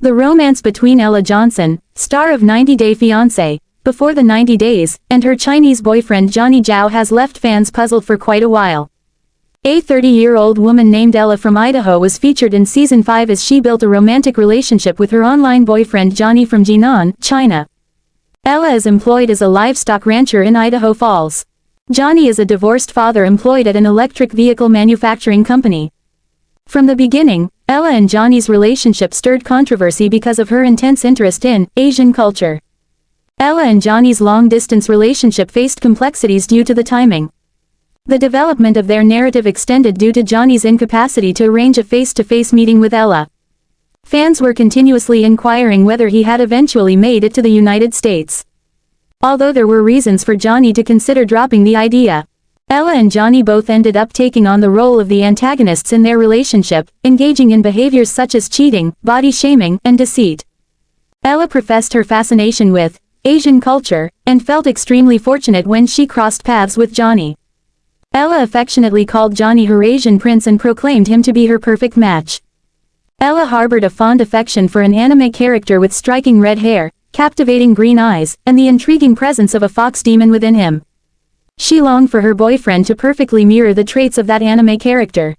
The romance between Ella Johnson, star of 90 Day Fiancé, Before the 90 Days, and her Chinese boyfriend Johnny Chao has left fans puzzled for quite a while. A 30-year-old woman named Ella from Idaho was featured in Season 5 as she built a romantic relationship with her online boyfriend Johnny from Jinan, China. Ella is employed as a livestock rancher in Idaho Falls. Johnny is a divorced father employed at an electric vehicle manufacturing company. From the beginning, Ella and Johnny's relationship stirred controversy because of her intense interest in Asian culture. Ella and Johnny's long-distance relationship faced complexities due to the timing. The development of their narrative extended due to Johnny's incapacity to arrange a face-to-face meeting with Ella. Fans were continuously inquiring whether he had eventually made it to the United States. Although there were reasons for Johnny to consider dropping the idea, Ella and Johnny both ended up taking on the role of the antagonists in their relationship, engaging in behaviors such as cheating, body shaming, and deceit. Ella professed her fascination with Asian culture, and felt extremely fortunate when she crossed paths with Johnny. Ella affectionately called Johnny her Asian prince and proclaimed him to be her perfect match. Ella harbored a fond affection for an anime character with striking red hair, captivating green eyes, and the intriguing presence of a fox demon within him. She longed for her boyfriend to perfectly mirror the traits of that anime character.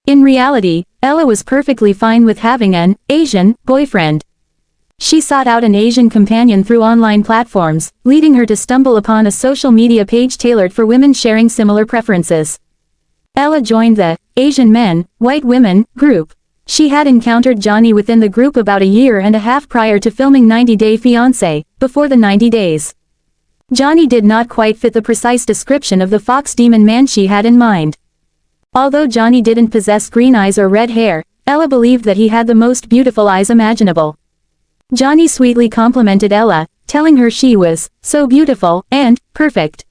In reality, Ella was perfectly fine with having an Asian boyfriend. She sought out an Asian companion through online platforms, leading her to stumble upon a social media page tailored for women sharing similar preferences. Ella joined the Asian Men, White Women group. She had encountered Johnny within the group about a year and a half prior to filming 90 Day Fiancé, Before the 90 Days. Johnny did not quite fit the precise description of the fox demon man she had in mind. Although Johnny didn't possess green eyes or red hair, Ella believed that he had the most beautiful eyes imaginable. Johnny sweetly complimented Ella, telling her she was so beautiful and perfect.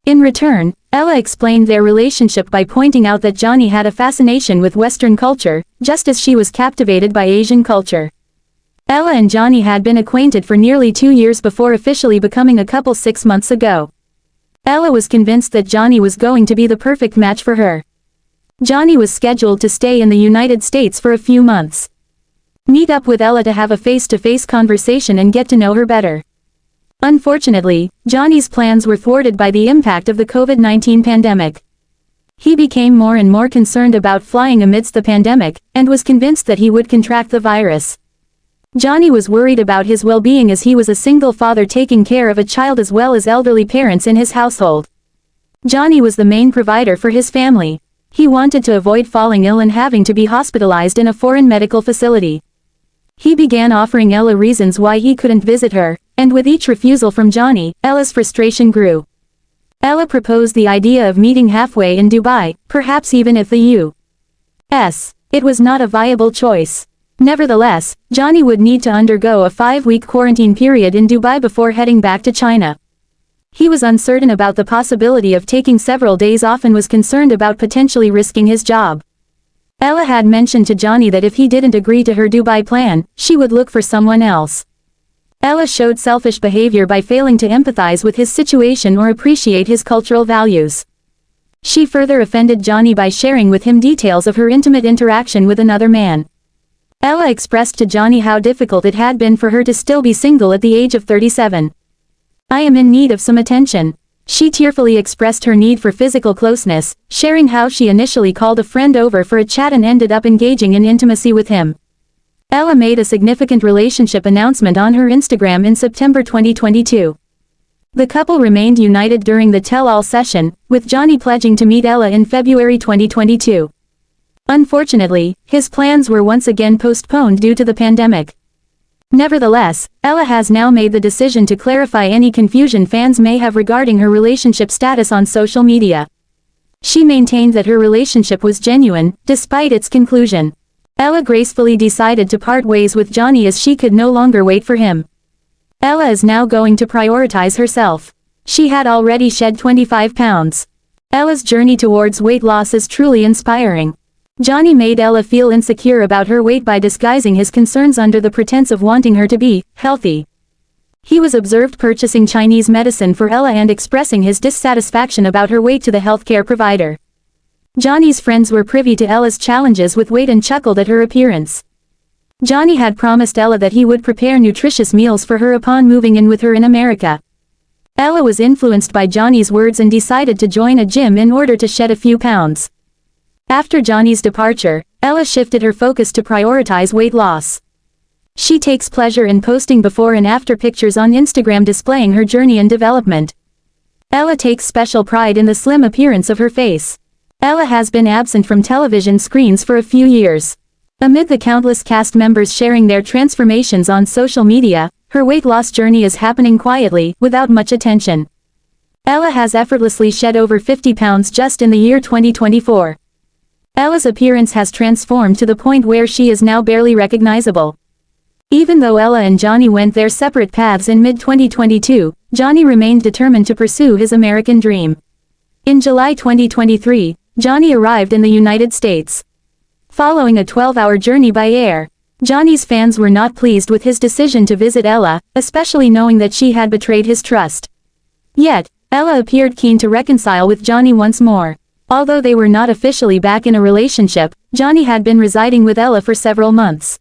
In return, Ella explained their relationship by pointing out that Johnny had a fascination with Western culture, just as she was captivated by Asian culture. Ella and Johnny had been acquainted for nearly 2 years before officially becoming a couple 6 months ago. Ella was convinced that Johnny was going to be the perfect match for her. Johnny was scheduled to stay in the United States for a few months. Meet up with Ella to have a face-to-face conversation and get to know her better. Unfortunately, Johnny's plans were thwarted by the impact of the COVID-19 pandemic. He became more and more concerned about flying amidst the pandemic, and was convinced that he would contract the virus. Johnny was worried about his well-being as he was a single father taking care of a child as well as elderly parents in his household. Johnny was the main provider for his family. He wanted to avoid falling ill and having to be hospitalized in a foreign medical facility. He began offering Ella reasons why he couldn't visit her, and with each refusal from Johnny, Ella's frustration grew. Ella proposed the idea of meeting halfway in Dubai, perhaps even if the U.S. It was not a viable choice. Nevertheless, Johnny would need to undergo a 5-week quarantine period in Dubai before heading back to China. He was uncertain about the possibility of taking several days off and was concerned about potentially risking his job. Ella had mentioned to Johnny that if he didn't agree to her Dubai plan, she would look for someone else. Ella showed selfish behavior by failing to empathize with his situation or appreciate his cultural values. She further offended Johnny by sharing with him details of her intimate interaction with another man. Ella expressed to Johnny how difficult it had been for her to still be single at the age of 37. "I am in need of some attention." She tearfully expressed her need for physical closeness, sharing how she initially called a friend over for a chat and ended up engaging in intimacy with him. Ella made a significant relationship announcement on her Instagram in September 2022. The couple remained united during the tell-all session, with Johnny pledging to meet Ella in February 2022. Unfortunately, his plans were once again postponed due to the pandemic. Nevertheless, Ella has now made the decision to clarify any confusion fans may have regarding her relationship status on social media. She maintained that her relationship was genuine, despite its conclusion. Ella gracefully decided to part ways with Johnny as she could no longer wait for him. Ella is now going to prioritize herself. She had already shed 25 pounds. Ella's journey towards weight loss is truly inspiring. Johnny made Ella feel insecure about her weight by disguising his concerns under the pretense of wanting her to be healthy. He was observed purchasing Chinese medicine for Ella and expressing his dissatisfaction about her weight to the healthcare provider. Johnny's friends were privy to Ella's challenges with weight and chuckled at her appearance. Johnny had promised Ella that he would prepare nutritious meals for her upon moving in with her in America. Ella was influenced by Johnny's words and decided to join a gym in order to shed a few pounds. After Johnny's departure, Ella shifted her focus to prioritize weight loss. She takes pleasure in posting before and after pictures on Instagram displaying her journey and development. Ella takes special pride in the slim appearance of her face. Ella has been absent from television screens for a few years. Amid the countless cast members sharing their transformations on social media, her weight loss journey is happening quietly, without much attention. Ella has effortlessly shed over 50 pounds just in the year 2024. Ella's appearance has transformed to the point where she is now barely recognizable. Even though Ella and Johnny went their separate paths in mid-2022, Johnny remained determined to pursue his American dream. In July 2023, Johnny arrived in the United States. Following a 12-hour journey by air, Johnny's fans were not pleased with his decision to visit Ella, especially knowing that she had betrayed his trust. Yet, Ella appeared keen to reconcile with Johnny once more. Although they were not officially back in a relationship, Johnny had been residing with Ella for several months.